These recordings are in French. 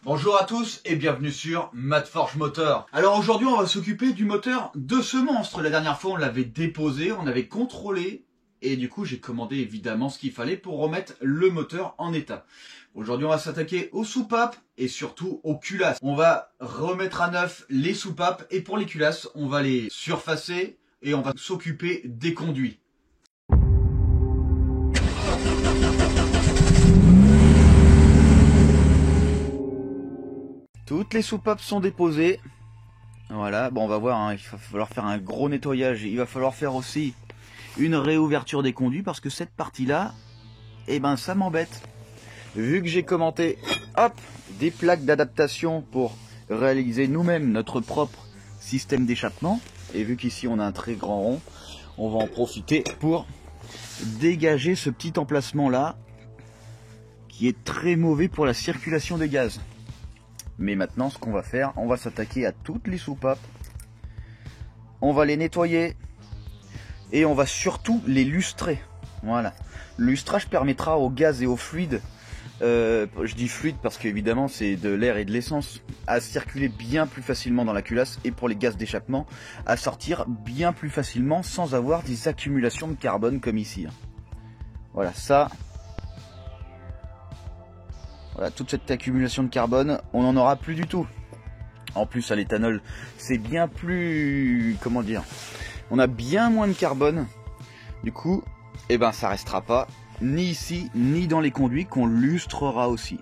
Bonjour à tous et bienvenue sur Matforge Moteur. Alors aujourd'hui on va s'occuper du moteur de ce monstre. La dernière fois on l'avait déposé, on avait contrôlé et du coup j'ai commandé évidemment ce qu'il fallait pour remettre le moteur en état. Aujourd'hui on va s'attaquer aux soupapes et surtout aux culasses. On va remettre à neuf les soupapes et pour les culasses on va les surfacer et on va s'occuper des conduits. Toutes les soupapes sont déposées. Voilà, bon on va voir, hein, il va falloir faire un gros nettoyage. Il va falloir faire aussi une réouverture des conduits parce que cette partie-là, eh ben ça m'embête. Vu que j'ai commenté, hop, des plaques d'adaptation pour réaliser nous-mêmes notre propre système d'échappement. Et vu qu'ici on a un très grand rond, on va en profiter pour dégager ce petit emplacement-là qui est très mauvais pour la circulation des gaz. Mais maintenant, ce qu'on va faire, on va s'attaquer à toutes les soupapes. On va les nettoyer. Et on va surtout les lustrer. Voilà. Le lustrage permettra au gaz et au fluide, je dis fluide parce qu'évidemment c'est de l'air et de l'essence, à circuler bien plus facilement dans la culasse. Et pour les gaz d'échappement, à sortir bien plus facilement sans avoir des accumulations de carbone comme ici. Voilà, ça... Voilà, toute cette accumulation de carbone, on n'en aura plus du tout. En plus, à l'éthanol, c'est bien plus... Comment dire? On a bien moins de carbone. Du coup, eh ben, ça restera pas ni ici, ni dans les conduits qu'on lustrera aussi.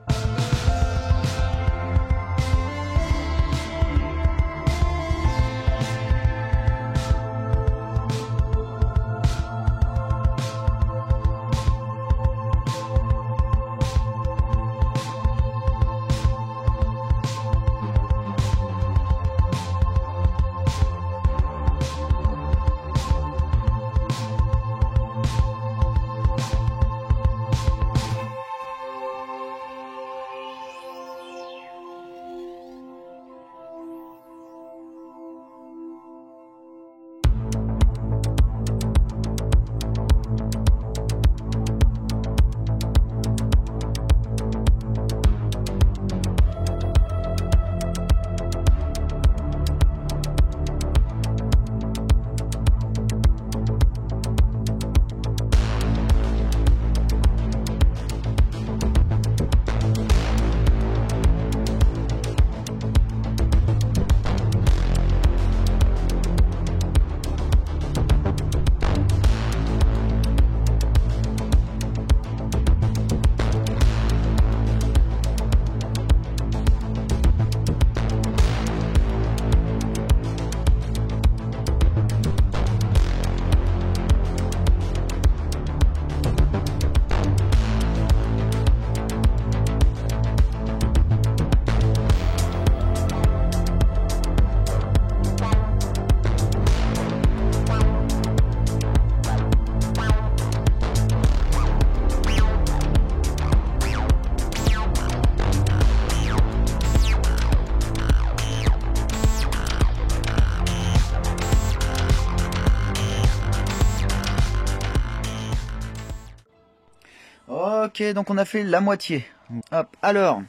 Ok, donc on a fait la moitié. Hop, alors,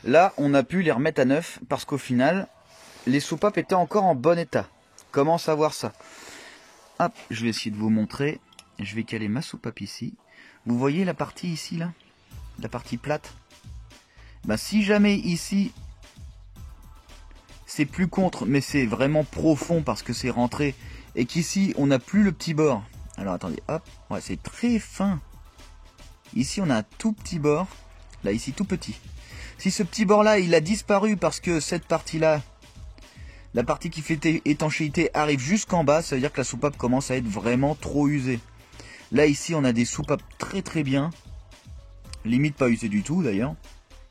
là, on a pu les remettre à neuf parce qu'au final, les soupapes étaient encore en bon état. Comment savoir ça? Hop, je vais essayer de vous montrer. Je vais caler ma soupape ici. Vous voyez la partie ici, là? La partie plate? Ben, si jamais ici, c'est plus contre, mais c'est vraiment profond parce que c'est rentré, et qu'ici, on n'a plus le petit bord. Alors, attendez, hop, ouais, c'est très fin. Ici on a un tout petit bord, là ici tout petit. Si ce petit bord là il a disparu parce que cette partie là, la partie qui fait étanchéité arrive jusqu'en bas, ça veut dire que la soupape commence à être vraiment trop usée. Là ici on a des soupapes très très bien, limite pas usées du tout d'ailleurs.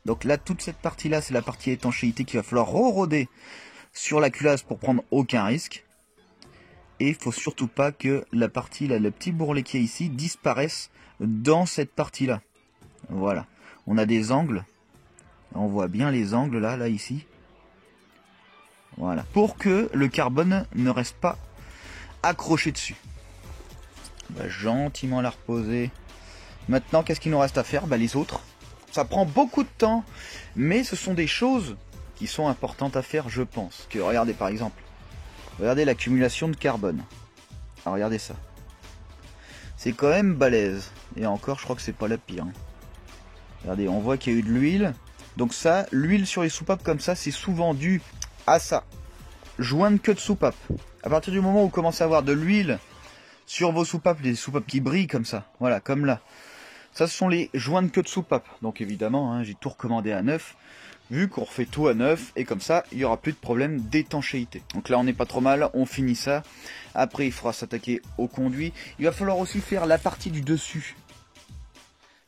Donc là toute cette partie là c'est la partie étanchéité qu'il va falloir re-roder sur la culasse pour prendre aucun risque. Et il faut surtout pas que la partie là, le petit bourrelet qui est ici disparaisse dans cette partie là. Voilà, on a des angles, on voit bien les angles là ici. Voilà, pour que le carbone ne reste pas accroché dessus. On va gentiment la reposer. Maintenant, qu'est-ce qu'il nous reste à faire? Les autres, Ça prend beaucoup de temps, mais ce sont des choses qui sont importantes à faire, je pense. Que regardez par exemple, regardez l'accumulation de carbone. Alors regardez ça. C'est quand même balèze. Et encore, je crois que c'est pas la pire. Regardez, on voit qu'il y a eu de l'huile. Donc ça, l'huile sur les soupapes comme ça, c'est souvent dû à ça. Joint de queue de soupape. À partir du moment où vous commencez à avoir de l'huile sur vos soupapes, les soupapes qui brillent comme ça, voilà, comme là. Ça, ce sont les joints de queue de soupape. Donc évidemment, hein, j'ai tout recommandé à neuf, vu qu'on refait tout à neuf, et comme ça, il n'y aura plus de problème d'étanchéité. Donc là, on n'est pas trop mal, on finit ça. Après, il faudra s'attaquer au conduit. Il va falloir aussi faire la partie du dessus.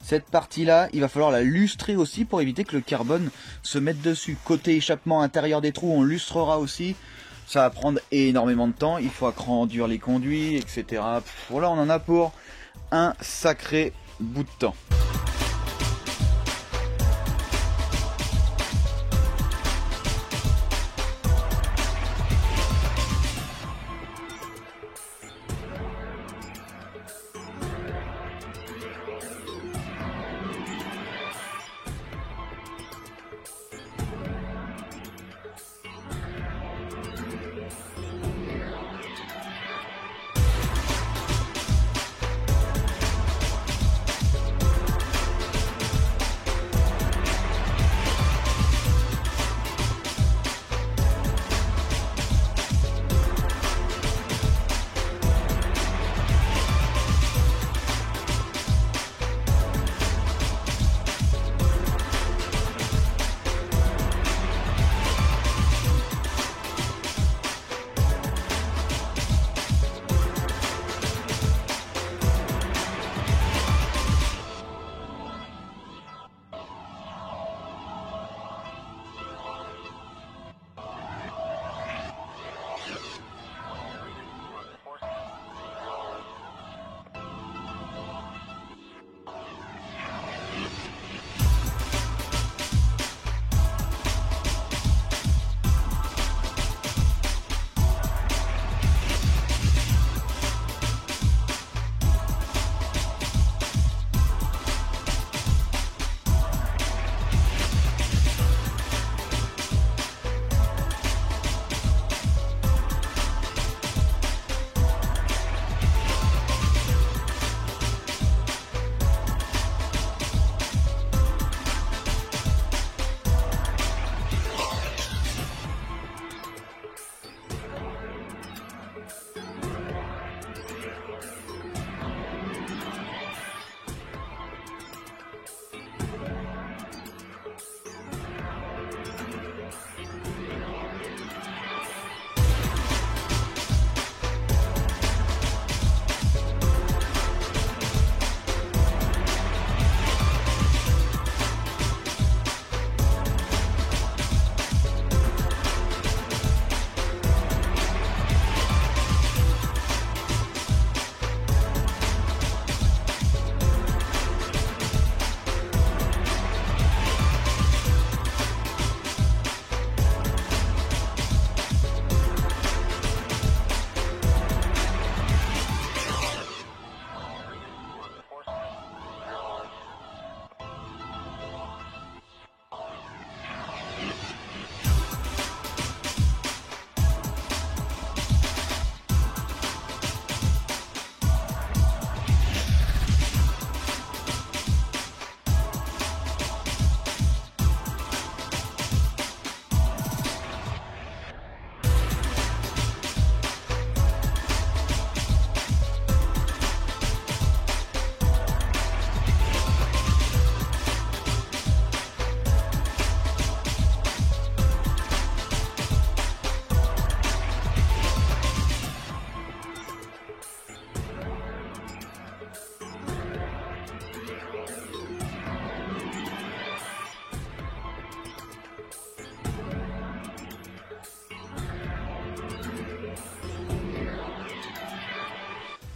Cette partie-là, il va falloir la lustrer aussi pour éviter que le carbone se mette dessus. Côté échappement intérieur des trous, on lustrera aussi. Ça va prendre énormément de temps. Il faut agrandir les conduits, etc. Voilà, on en a pour un sacré bout de temps.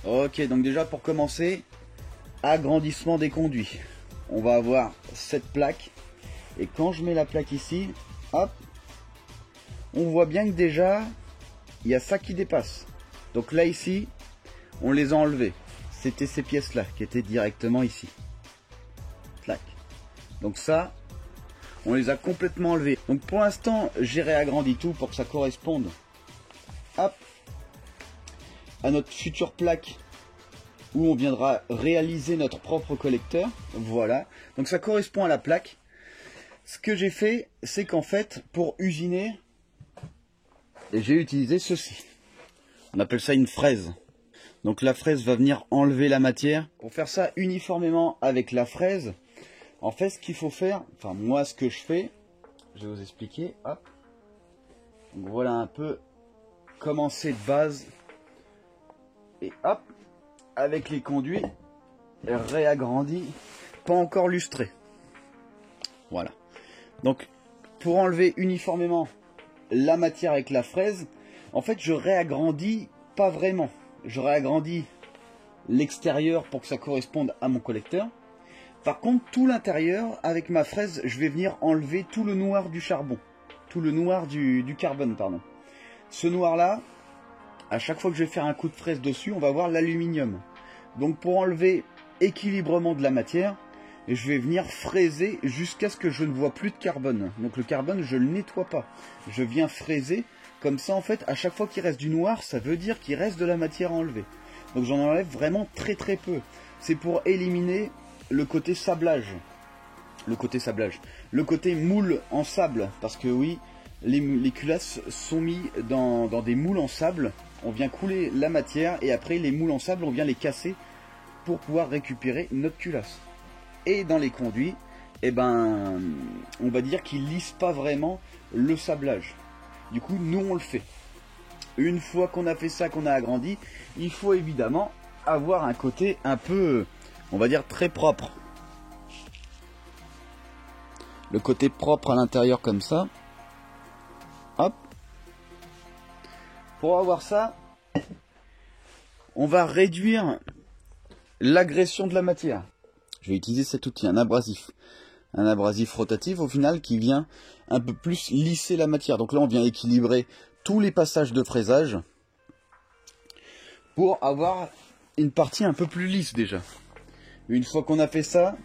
Ok, donc déjà pour commencer, agrandissement des conduits. On va avoir cette plaque. Et quand je mets la plaque ici, hop, on voit bien que déjà, il y a ça qui dépasse. Donc là ici, on les a enlevés. C'était ces pièces-là qui étaient directement ici. Clac. Donc ça, on les a complètement enlevés. Donc pour l'instant, j'ai réagrandi tout pour que ça corresponde, hop, à notre future plaque où on viendra réaliser notre propre collecteur. Voilà, donc ça correspond à la plaque. Ce que j'ai fait, c'est qu'en fait, pour usiner, j'ai utilisé ceci. On appelle ça une fraise. Donc la fraise va venir enlever la matière. Pour faire ça uniformément avec la fraise, en fait ce qu'il faut faire, enfin moi ce que je fais, je vais vous expliquer, hop. Donc voilà un peu commencer de base. Et hop, avec les conduits, réagrandis, pas encore lustré. Voilà. Donc pour enlever uniformément la matière avec la fraise, en fait je réagrandis pas vraiment. Je réagrandis l'extérieur pour que ça corresponde à mon collecteur. Par contre, tout l'intérieur, avec ma fraise, je vais venir enlever tout le noir du charbon. Tout le noir du carbone, pardon. Ce noir-là, à chaque fois que je vais faire un coup de fraise dessus, on va voir l'aluminium. Donc pour enlever équilibrement de la matière, je vais venir fraiser jusqu'à ce que je ne vois plus de carbone. Donc le carbone, je ne le nettoie pas. Je viens fraiser. Comme ça, en fait, à chaque fois qu'il reste du noir, ça veut dire qu'il reste de la matière à enlever. Donc j'en enlève vraiment très très peu. C'est pour éliminer le côté sablage. Le côté moule en sable. Parce que oui, les culasses sont mis dans des moules en sable. On vient couler la matière et après les moules en sable, on vient les casser pour pouvoir récupérer notre culasse. Et dans les conduits, eh ben, on va dire qu'ils lissent pas vraiment le sablage. Du coup, nous, on le fait. Une fois qu'on a fait ça, qu'on a agrandi, il faut évidemment avoir un côté un peu, on va dire, très propre. Le côté propre à l'intérieur comme ça. Hop. Pour avoir ça, on va réduire l'agression de la matière. Je vais utiliser cet outil, un abrasif. Un abrasif rotatif au final qui vient un peu plus lisser la matière. Donc là on vient équilibrer tous les passages de fraisage pour avoir une partie un peu plus lisse déjà. Une fois qu'on a fait ça,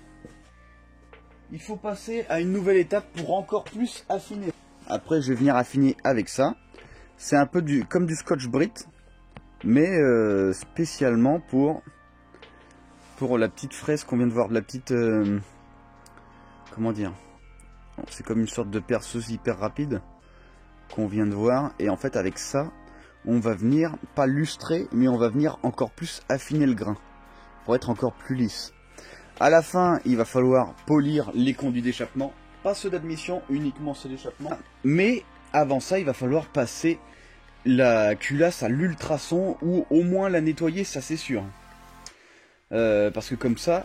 il faut passer à une nouvelle étape pour encore plus affiner. Après je vais venir affiner avec ça. C'est un peu comme du Scotch-Brite, mais spécialement pour la petite fraise qu'on vient de voir, de la petite... comment dire, c'est comme une sorte de perceuse hyper rapide qu'on vient de voir. Et en fait avec ça, on va venir, pas lustrer, mais on va venir encore plus affiner le grain pour être encore plus lisse. À la fin, il va falloir polir les conduits d'échappement, pas ceux d'admission, uniquement ceux d'échappement. Mais avant ça, il va falloir passer la culasse à l'ultrason ou au moins la nettoyer, ça c'est sûr. Parce que comme ça,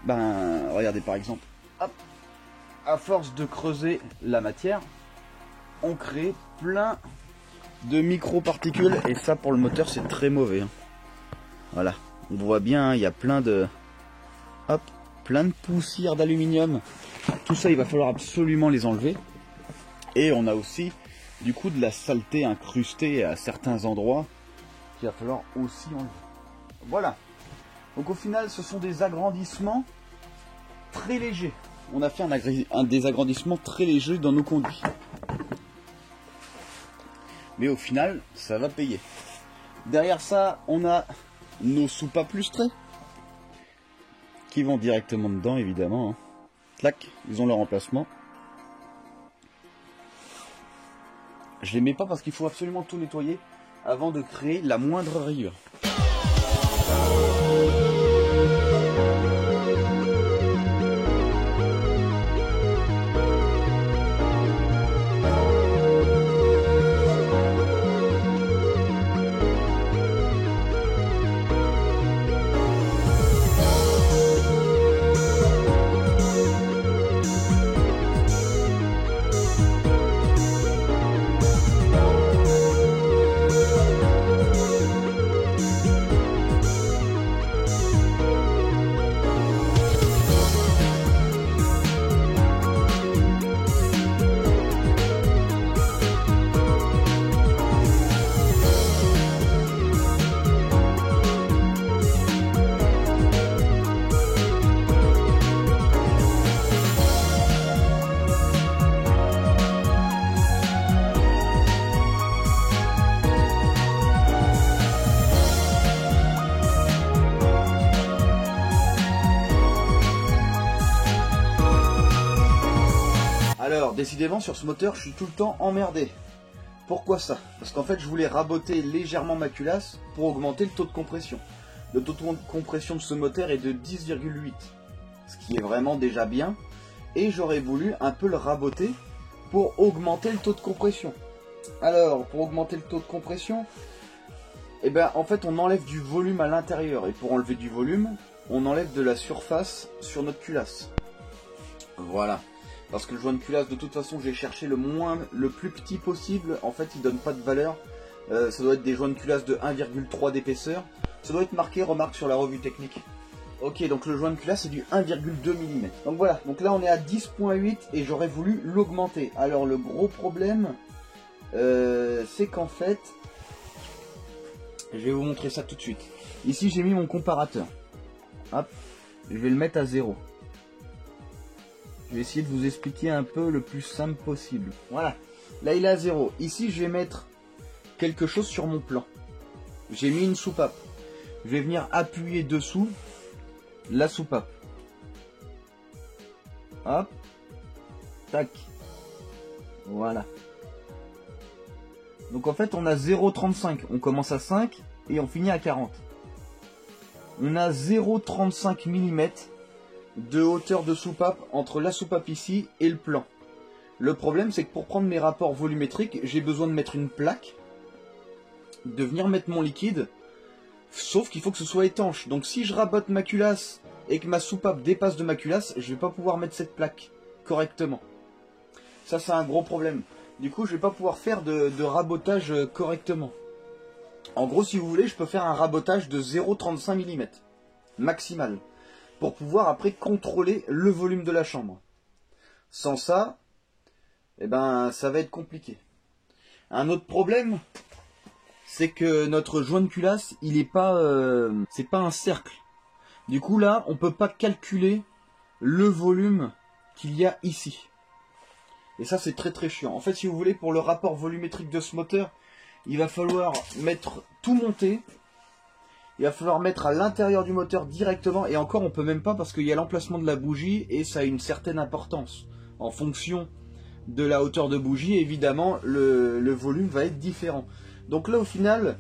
ben regardez par exemple, hop, à force de creuser la matière, on crée plein de micro-particules et ça pour le moteur c'est très mauvais. Voilà, on voit bien, il y a plein de, hop, plein de poussières d'aluminium. Tout ça il va falloir absolument les enlever. Et on a aussi du coup de la saleté incrustée à certains endroits qu'il va falloir aussi enlever. Voilà. Donc au final ce sont des agrandissements très légers. On a fait un désagrandissement très léger dans nos conduits. Mais au final, ça va payer. Derrière ça, on a nos soupapes lustrées qui vont directement dedans, évidemment. Clac, ils ont leur emplacement. Je les mets pas parce qu'il faut absolument tout nettoyer avant de créer la moindre rayure. Alors, décidément, sur ce moteur, je suis tout le temps emmerdé. Pourquoi ça? Parce qu'en fait, je voulais raboter légèrement ma culasse pour augmenter le taux de compression. Le taux de compression de ce moteur est de 10,8, ce qui est vraiment déjà bien. Et j'aurais voulu un peu le raboter pour augmenter le taux de compression. Alors, pour augmenter le taux de compression, eh ben, en fait, on enlève du volume à l'intérieur. Et pour enlever du volume, on enlève de la surface sur notre culasse. Voilà. Parce que le joint de culasse, de toute façon, j'ai cherché le plus petit possible. En fait, il donne pas de valeur. Ça doit être des joints de culasse de 1,3 d'épaisseur. Ça doit être marqué, remarque sur la revue technique. Ok, donc le joint de culasse, c'est du 1,2 mm. Donc voilà, donc là on est à 10,8 et j'aurais voulu l'augmenter. Alors le gros problème, c'est qu'en fait, je vais vous montrer ça tout de suite. Ici, j'ai mis mon comparateur. Hop, je vais le mettre à 0. Je vais essayer de vous expliquer un peu le plus simple possible. Voilà, là il est à 0. Ici, je vais mettre quelque chose sur mon plan. J'ai mis une soupape. Je vais venir appuyer dessous la soupape. Hop, tac. Voilà. Donc en fait, on a 0,35. On commence à 5 et on finit à 40. On a 0,35 mm de hauteur de soupape entre la soupape ici et le plan. Le problème, c'est que pour prendre mes rapports volumétriques, j'ai besoin de mettre une plaque, de venir mettre mon liquide, sauf qu'il faut que ce soit étanche. Donc si je rabote ma culasse et que ma soupape dépasse de ma culasse, je vais pas pouvoir mettre cette plaque correctement. Ça, c'est un gros problème. Du coup, je vais pas pouvoir faire de rabotage correctement. En gros, si vous voulez, je peux faire un rabotage de 0,35 mm maximal pour pouvoir après contrôler le volume de la chambre. Sans ça, eh ben, ça va être compliqué. Un autre problème, c'est que notre joint de culasse, il est pas, c'est pas un cercle. Du coup là, on peut pas calculer le volume qu'il y a ici. Et ça, c'est très très chiant. En fait, si vous voulez, pour le rapport volumétrique de ce moteur, il va falloir mettre tout monter. Il va falloir mettre à l'intérieur du moteur directement. Et encore, on peut même pas parce qu'il y a l'emplacement de la bougie et ça a une certaine importance. En fonction de la hauteur de bougie, évidemment, le volume va être différent. Donc là, au final,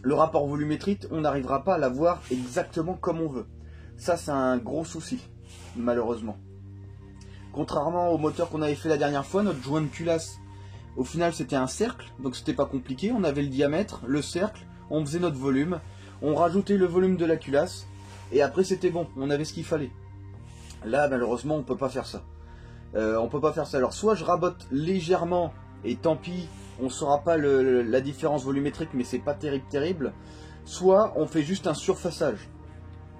le rapport volumétrique, on n'arrivera pas à l'avoir exactement comme on veut. Ça, c'est un gros souci, malheureusement. Contrairement au moteur qu'on avait fait la dernière fois, notre joint de culasse, au final, c'était un cercle. Donc, c'était pas compliqué. On avait le diamètre, le cercle, on faisait notre volume. On rajoutait le volume de la culasse. Et après, c'était bon. On avait ce qu'il fallait. Là, malheureusement, on peut pas faire ça. On peut pas faire ça. Alors, soit je rabote légèrement, et tant pis, on saura pas la différence volumétrique, mais c'est pas terrible. Soit on fait juste un surfaçage.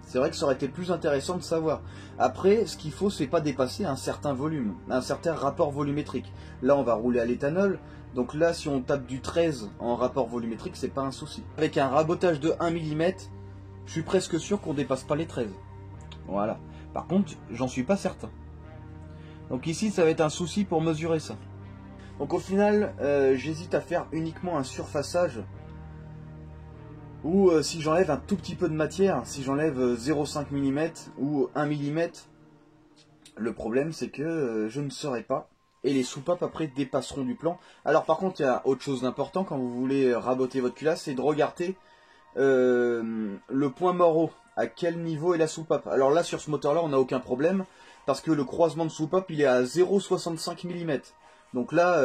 C'est vrai que ça aurait été plus intéressant de savoir. Après, ce qu'il faut, c'est pas dépasser un certain volume, un certain rapport volumétrique. Là, on va rouler à l'éthanol. Donc là, si on tape du 13 en rapport volumétrique, c'est pas un souci. Avec un rabotage de 1 mm, je suis presque sûr qu'on dépasse pas les 13. Voilà. Par contre, j'en suis pas certain. Donc ici, ça va être un souci pour mesurer ça. Donc au final, j'hésite à faire uniquement un surfaçage. Ou si j'enlève un tout petit peu de matière, si j'enlève 0,5 mm ou 1 mm, le problème c'est que je ne saurai pas. Et les soupapes après dépasseront du plan. Alors par contre, il y a autre chose d'important quand vous voulez raboter votre culasse, c'est de regarder le point mort. À quel niveau est la soupape? Alors là, sur ce moteur-là, on n'a aucun problème. Parce que le croisement de soupape, il est à 0,65 mm. Donc là,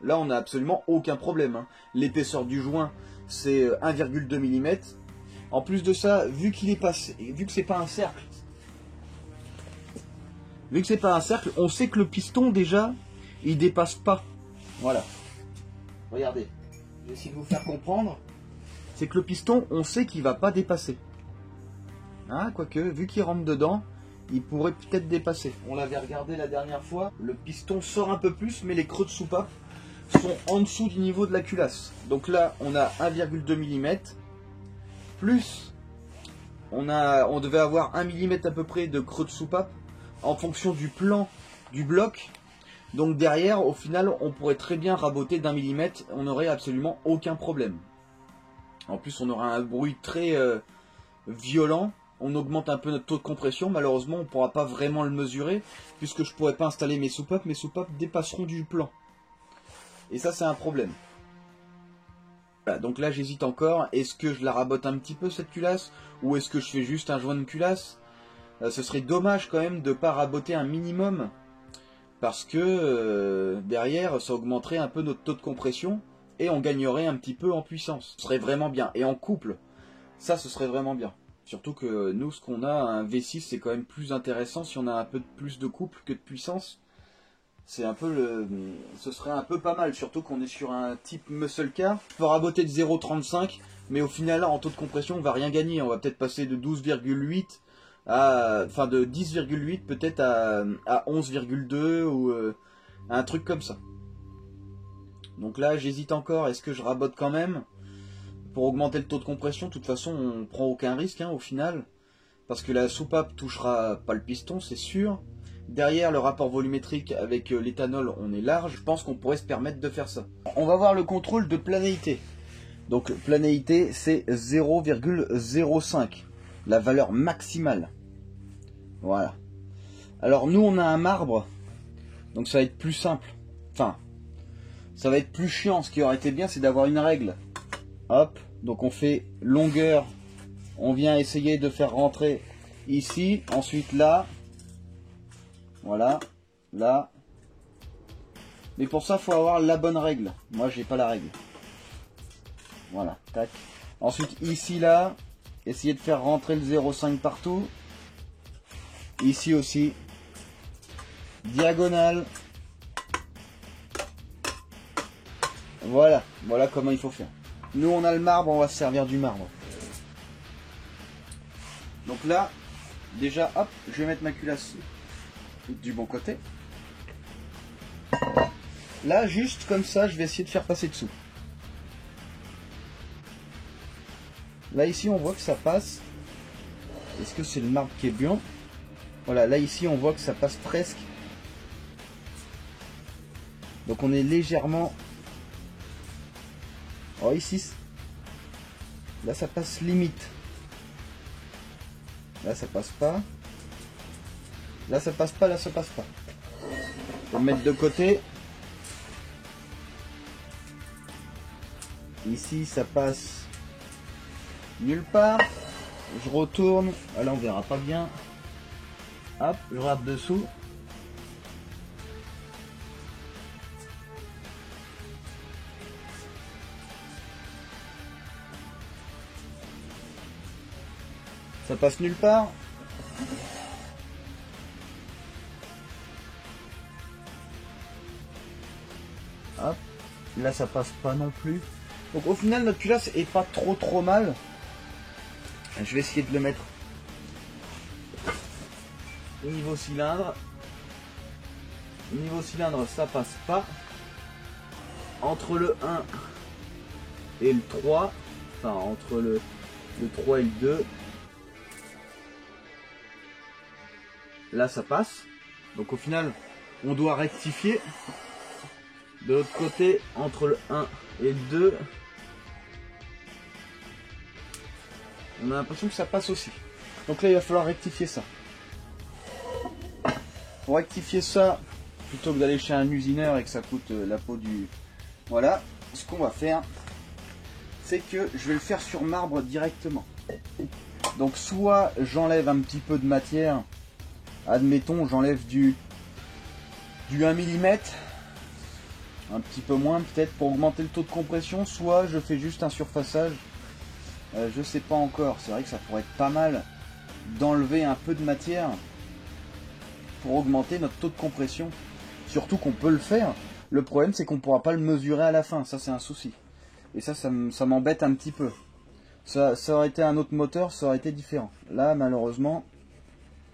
là on n'a absolument aucun problème. Hein. L'épaisseur du joint, c'est 1,2 mm. En plus de ça, vu qu'il est passé, vu que c'est pas un cercle, on sait que le piston déjà, il dépasse pas. Voilà. Regardez, je vais essayer de vous faire comprendre. C'est que le piston, on sait qu'il va pas dépasser. Hein, quoique, vu qu'il rentre dedans, il pourrait peut-être dépasser. On l'avait regardé la dernière fois. Le piston sort un peu plus, mais les creux de soupape sont en dessous du niveau de la culasse. Donc là, on a 1,2 mm. Plus, on devait avoir 1 mm à peu près de creux de soupape en fonction du plan du bloc. Donc derrière, au final, on pourrait très bien raboter d'1 mm. On n'aurait absolument aucun problème. En plus, on aura un bruit très violent. on augmente un peu notre taux de compression. Malheureusement, on ne pourra pas vraiment le mesurer, puisque je ne pourrai pas installer mes soupapes. Mes soupapes dépasseront du plan. Et ça, c'est un problème. Voilà, donc là, j'hésite encore. Est-ce que je la rabote un petit peu, cette culasse, ou est-ce que je fais juste un joint de culasse? Ce serait dommage quand même de ne pas raboter un minimum, parce que derrière, ça augmenterait un peu notre taux de compression, et on gagnerait un petit peu en puissance. Ce serait vraiment bien. Et en couple, ça, ce serait vraiment bien. Surtout que nous, ce qu'on a, un V6, c'est quand même plus intéressant si on a un peu plus de couple que de puissance. C'est un peu ce serait un peu pas mal, surtout qu'on est sur un type muscle car. Je peux raboter de 0,35, mais au final, en taux de compression, on va rien gagner. On va peut-être passer de 12,8 à, enfin de 10,8 peut-être à 11,2 ou un truc comme ça. Donc là, j'hésite encore. Est-ce que je rabote quand même pour augmenter le taux de compression? De toute façon, on prend aucun risque au final, parce que la soupape touchera pas le piston, c'est sûr. Derrière, le rapport volumétrique avec l'éthanol, on est large. Je pense qu'on pourrait se permettre de faire ça. On va voir le contrôle de planéité. Donc planéité, c'est 0,05, la valeur maximale. Voilà. Alors nous, on a un marbre, donc ça va être plus simple. Enfin, ça va être plus chiant. Ce qui aurait été bien, c'est d'avoir une règle. Hop, donc on fait longueur, on vient essayer de faire rentrer ici, ensuite là, voilà, là. Mais pour ça, il faut avoir la bonne règle. Moi, j'ai pas la règle. Voilà, tac. Ensuite, ici, là, essayer de faire rentrer le 0,5 partout. Ici aussi. Diagonale. Voilà, voilà comment il faut faire. Nous, on a le marbre, on va se servir du marbre. Donc là, déjà, hop, je vais mettre ma culasse du bon côté. Là, juste comme ça, je vais essayer de faire passer dessous. Là, ici, on voit que ça passe. Est-ce que c'est le marbre qui est bien? Voilà, là, ici, on voit que ça passe presque. Donc, on est légèrement... Oh, ici, là, ça passe limite. Là, ça passe pas. Là, ça passe pas, là, ça passe pas. On va mettre de côté. Ici, ça passe nulle part. Je retourne. Ah, là, on verra pas bien. Hop, je rate dessous. Ça passe nulle part. Hop. Là, ça passe pas non plus. Donc au final, notre culasse est pas trop mal. Je vais essayer de le mettre au niveau cylindre. Au niveau cylindre, ça passe pas. Entre le 1 et le 3, enfin entre le 3 et le 2, là ça passe. Donc au final, on doit rectifier. De l'autre côté, entre le 1 et le 2, on a l'impression que ça passe aussi. Donc là, il va falloir rectifier ça. Pour rectifier ça, plutôt que d'aller chez un usineur et que ça coûte la peau du... Voilà, ce qu'on va faire, c'est que je vais le faire sur marbre directement. Donc soit j'enlève un petit peu de matière, admettons j'enlève du 1 mm, un petit peu moins peut-être pour augmenter le taux de compression, soit je fais juste un surfaçage. Je sais pas encore, c'est vrai que ça pourrait être pas mal d'enlever un peu de matière pour augmenter notre taux de compression. Surtout qu'on peut le faire. Le problème c'est qu'on pourra pas le mesurer à la fin, ça c'est un souci. Et ça m'embête un petit peu. Ça aurait été un autre moteur, ça aurait été différent. Là malheureusement,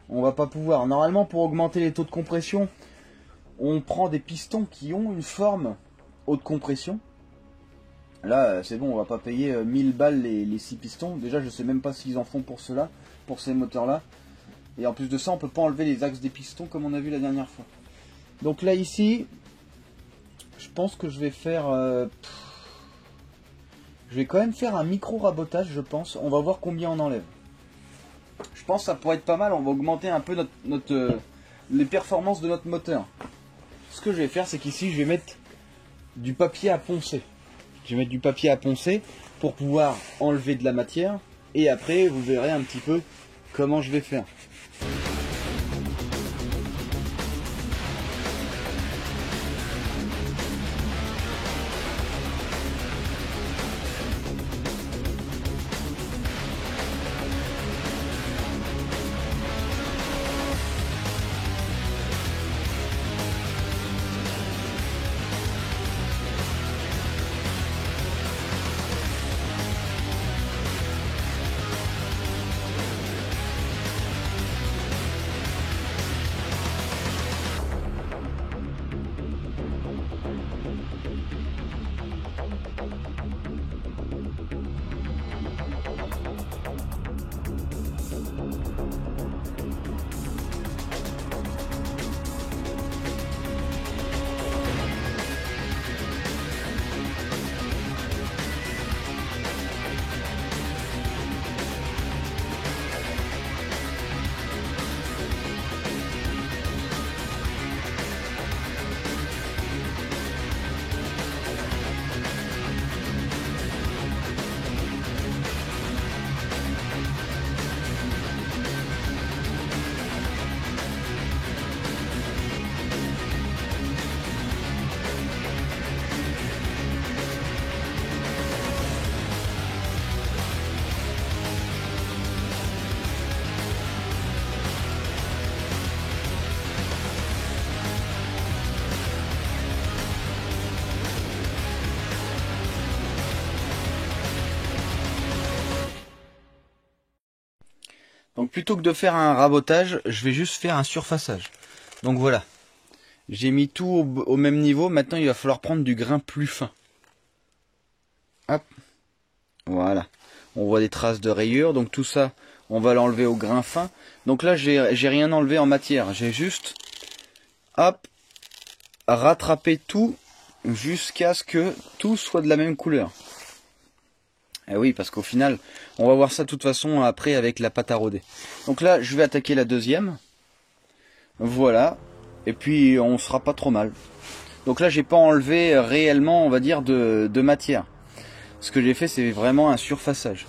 on va pas pouvoir. Normalement pour augmenter les taux de compression, on prend des pistons qui ont une forme haute compression. Là, c'est bon, on va pas payer 1000 balles les 6 pistons. Déjà, je sais même pas s'ils en font pour cela, pour ces moteurs-là. Et en plus de ça, on peut pas enlever les axes des pistons comme on a vu la dernière fois. Donc là, ici, je pense que je vais faire... je vais quand même faire un micro-rabotage, je pense. On va voir combien on enlève. Je pense que ça pourrait être pas mal. On va augmenter un peu les performances de notre moteur. Ce que je vais faire, c'est qu'ici je vais mettre du papier à poncer. Je vais mettre du papier à poncer pour pouvoir enlever de la matière. Et après, vous verrez un petit peu comment je vais faire. Donc plutôt que de faire un rabotage, je vais juste faire un surfaçage. Donc voilà, j'ai mis tout au même niveau. Maintenant, il va falloir prendre du grain plus fin. Hop, voilà. On voit des traces de rayures, donc tout ça, on va l'enlever au grain fin. Donc là, j'ai rien enlevé en matière. J'ai juste, hop, rattrapé tout jusqu'à ce que tout soit de la même couleur. Eh oui, parce qu'au final, on va voir ça de toute façon après avec la pâte à rôder. Donc là, je vais attaquer la deuxième. Voilà. Et puis, on sera pas trop mal. Donc là, j'ai pas enlevé réellement, on va dire, de matière. Ce que j'ai fait, c'est vraiment un surfaçage.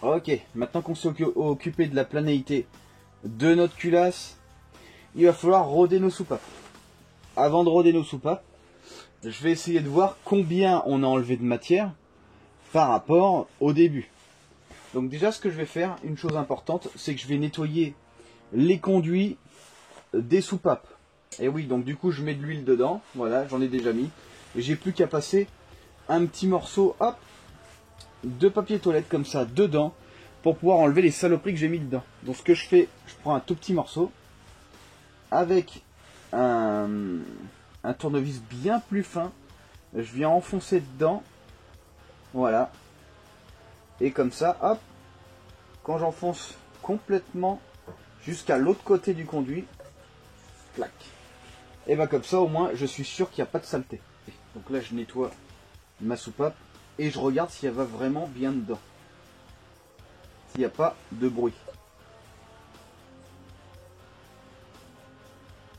Ok, maintenant qu'on s'est occupé de la planéité de notre culasse, il va falloir roder nos soupapes. Avant de roder nos soupapes, je vais essayer de voir combien on a enlevé de matière par rapport au début. Donc déjà, ce que je vais faire, une chose importante, c'est que je vais nettoyer les conduits des soupapes. Et oui, donc du coup, je mets de l'huile dedans. Voilà, j'en ai déjà mis. Et j'ai plus qu'à passer un petit morceau, hop, de papier toilette comme ça dedans pour pouvoir enlever les saloperies que j'ai mis dedans. Donc ce que je fais, je prends un tout petit morceau avec un tournevis bien plus fin, je viens enfoncer dedans, voilà, Et comme ça, hop, quand j'enfonce complètement jusqu'à l'autre côté du conduit, clac. Et bah comme ça au moins je suis sûr qu'il n'y a pas de saleté. Donc là je nettoie ma soupape et je regarde si elle va vraiment bien dedans. S'il n'y a pas de bruit.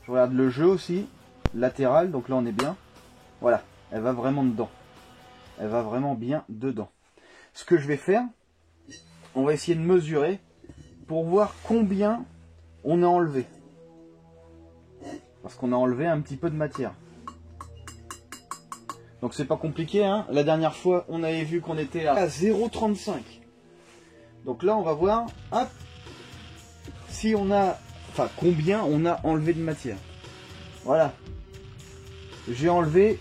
Je regarde le jeu aussi, latéral, donc là on est bien. Voilà, elle va vraiment dedans. Elle va vraiment bien dedans. Ce que je vais faire, on va essayer de mesurer pour voir combien on a enlevé. Parce qu'on a enlevé un petit peu de matière. Donc c'est pas compliqué, hein. La dernière fois, on avait vu qu'on était à 0,35. Donc là, on va voir, hop, si on a, enfin combien on a enlevé de matière. Voilà. J'ai enlevé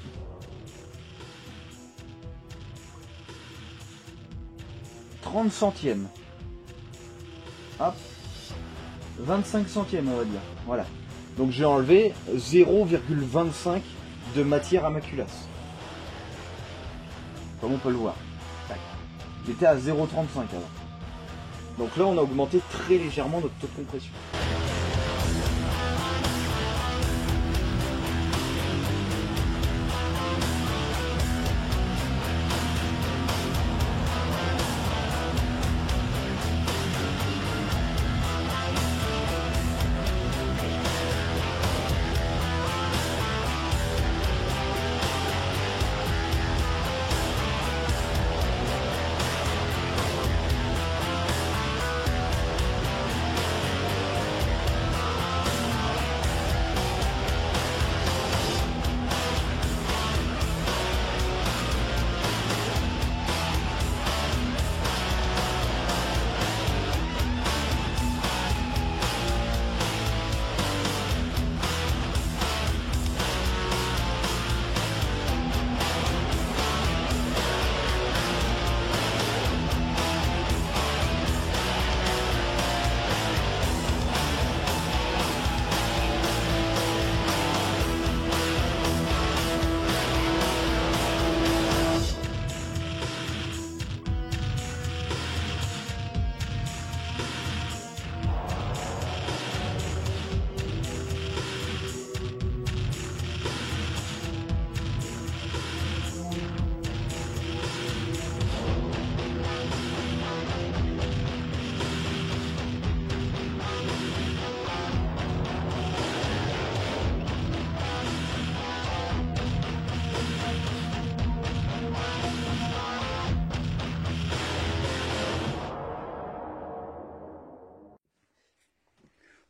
30 centièmes. Hop. 25 centièmes, on va dire. Voilà. Donc j'ai enlevé 0,25 de matière à ma culasse. Comme on peut le voir. Tac. Il était à 0,35 avant. Donc là on a augmenté très légèrement notre taux de compression.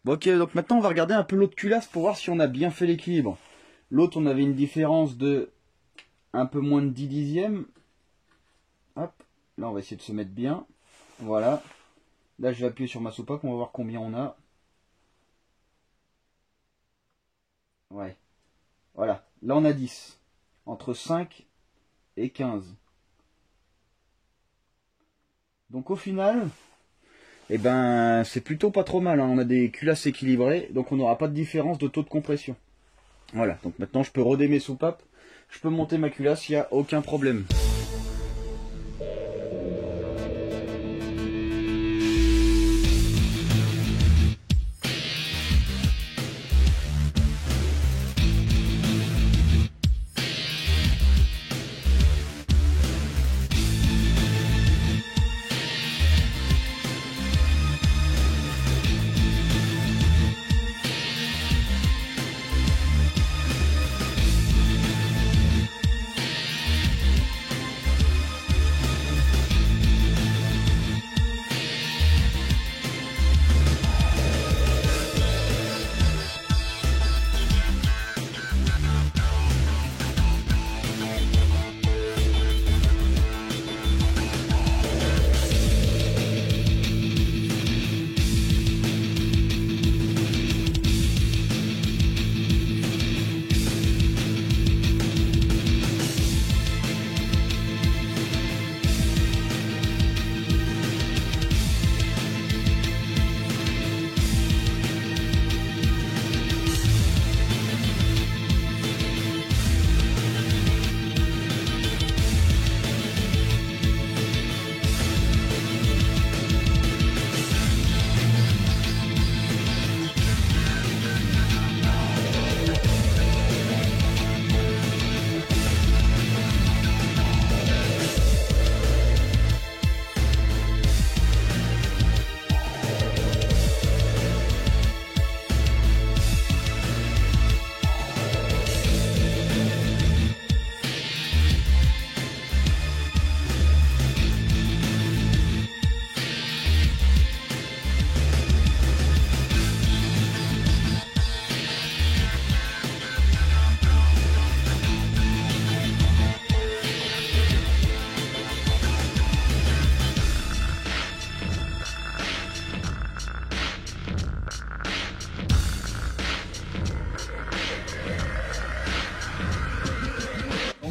Bon, ok, donc maintenant on va regarder un peu l'autre culasse pour voir si on a bien fait l'équilibre. L'autre on avait une différence de un peu moins de 10 dixièmes. Hop, là on va essayer de se mettre bien. Voilà. Là je vais appuyer sur ma soupape, on va voir combien on a. Ouais. Voilà, là on a 10. Entre 5 et 15. Donc au final, eh ben, c'est plutôt pas trop mal, hein. On a des culasses équilibrées, donc on n'aura pas de différence de taux de compression. Voilà, donc maintenant je peux roder mes soupapes, je peux monter ma culasse, il n'y a aucun problème.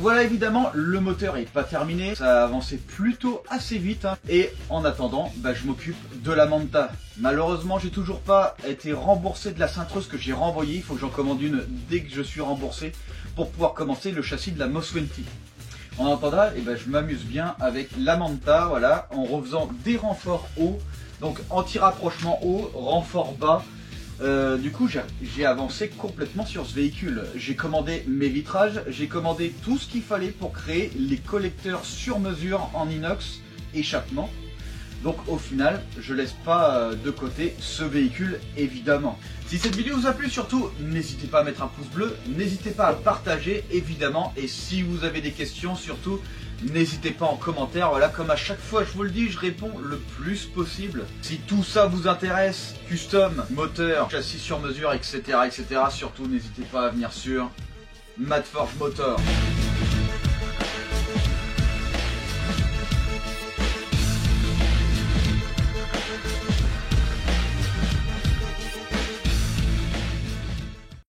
voilà, évidemment, le moteur est pas terminé, ça a avancé plutôt assez vite, hein. Et en attendant, je m'occupe de la Manta. Malheureusement, j'ai toujours pas été remboursé de la cintreuse que j'ai renvoyée. Il faut que j'en commande une dès que je suis remboursé pour pouvoir commencer le châssis de la Moss 20. En attendant, je m'amuse bien avec la Manta, voilà, en refaisant des renforts hauts, donc anti-rapprochement haut, renfort bas. Du coup, j'ai avancé complètement sur ce véhicule. J'ai commandé mes vitrages, j'ai commandé tout ce qu'il fallait pour créer les collecteurs sur mesure en inox, échappement. Donc au final, je laisse pas de côté ce véhicule, évidemment. Si cette vidéo vous a plu, surtout, n'hésitez pas à mettre un pouce bleu, n'hésitez pas à partager, évidemment. Et si vous avez des questions, surtout, n'hésitez pas en commentaire. Voilà, comme à chaque fois, je vous le dis, je réponds le plus possible. Si tout ça vous intéresse, custom, moteur, châssis sur mesure, etc., etc., surtout, n'hésitez pas à venir sur Madforge Motor.